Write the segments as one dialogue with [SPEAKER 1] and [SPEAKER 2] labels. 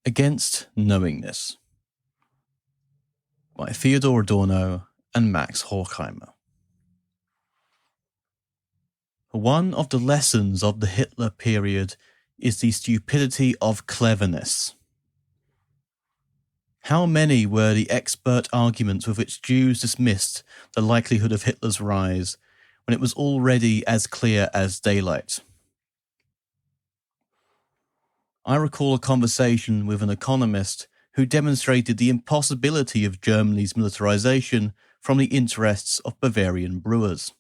[SPEAKER 1] Against Knowingness by Theodor Adorno and Max Horkheimer. One of the lessons of the Hitler period is the stupidity of cleverness. How many were the expert arguments with which Jews dismissed the likelihood of Hitler's rise when it was already as clear as daylight? I recall a conversation with an economist who demonstrated the impossibility of Germany's militarization from the interests of Bavarian brewers.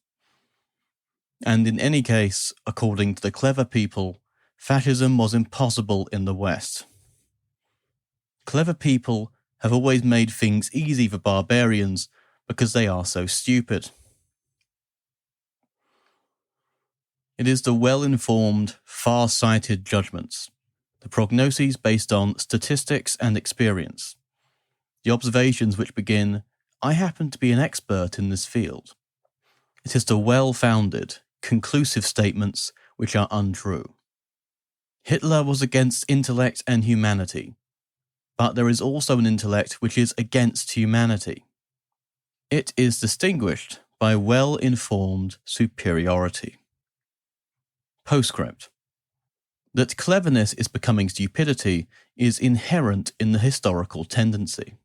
[SPEAKER 1] And in any case, according to the clever people, fascism was impossible in the West. Clever people have always made things easy for barbarians because they are so stupid. It is the well-informed, far-sighted judgments, the prognoses based on statistics and experience, the observations which begin, "I happen to be an expert in this field." It is the well-founded, conclusive statements which are untrue. Hitler was against intellect and humanity, but there is also an intellect which is against humanity. It is distinguished by well-informed superiority. Postscript. That cleverness is becoming stupidity is inherent in the historical tendency.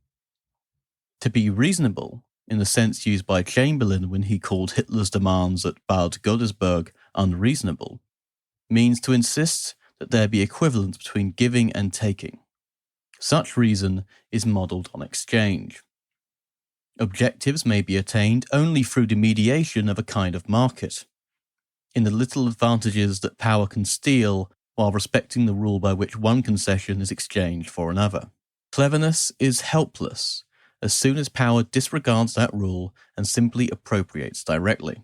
[SPEAKER 1] To be reasonable, in the sense used by Chamberlain when he called Hitler's demands at Bad Godesberg unreasonable, means to insist that there be equivalence between giving and taking. Such reason is modelled on exchange. Objectives may be attained only through the mediation of a kind of market, in the little advantages that power can steal while respecting the rule by which one concession is exchanged for another. Cleverness is helpless as soon as power disregards that rule and simply appropriates directly.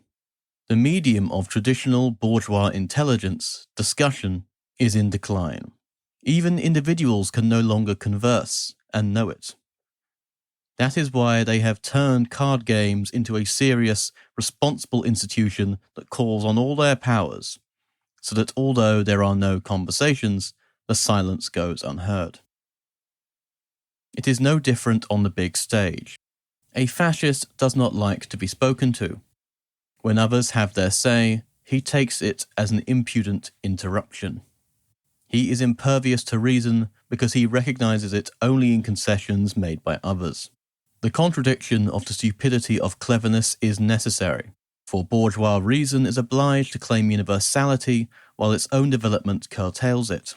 [SPEAKER 1] The medium of traditional bourgeois intelligence, discussion, is in decline. Even individuals can no longer converse and know it. That is why they have turned card games into a serious, responsible institution that calls on all their powers, so that although there are no conversations, the silence goes unheard. It is no different on the big stage. A fascist does not like to be spoken to. When others have their say, he takes it as an impudent interruption. He is impervious to reason because he recognizes it only in concessions made by others. The contradiction of the stupidity of cleverness is necessary, for bourgeois reason is obliged to claim universality while its own development curtails it.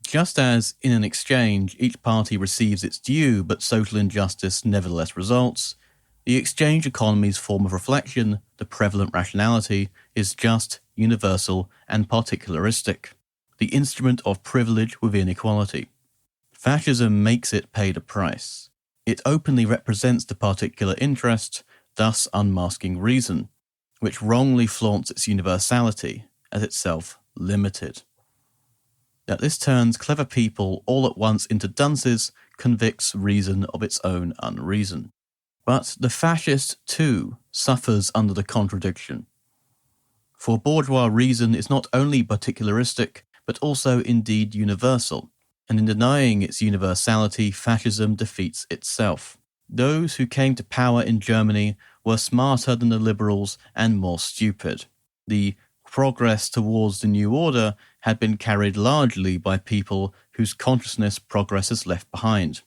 [SPEAKER 1] Just as, in an exchange, each party receives its due but social injustice nevertheless results, the exchange economy's form of reflection, the prevalent rationality, is just, universal, and particularistic, the instrument of privilege within equality. Fascism makes it pay the price. It openly represents the particular interest, thus unmasking reason, which wrongly flaunts its universality as itself limited. That this turns clever people all at once into dunces convicts reason of its own unreason. But the fascist, too, suffers under the contradiction. For bourgeois reason is not only particularistic, but also indeed universal, and in denying its universality, fascism defeats itself. Those who came to power in Germany were smarter than the liberals and more stupid. The progress towards the new order had been carried largely by people whose consciousness progress has left behind.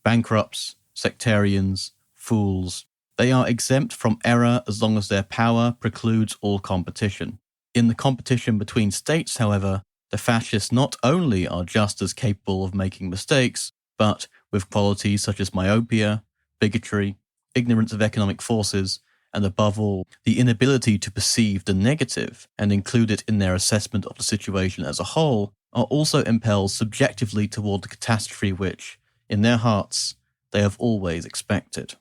[SPEAKER 1] Bankrupts, sectarians, fools. They are exempt from error as long as their power precludes all competition. In the competition between states, however, the fascists not only are just as capable of making mistakes, but with qualities such as myopia, bigotry, ignorance of economic forces, and above all, the inability to perceive the negative and include it in their assessment of the situation as a whole, are also impelled subjectively toward the catastrophe which, in their hearts, they have always expected.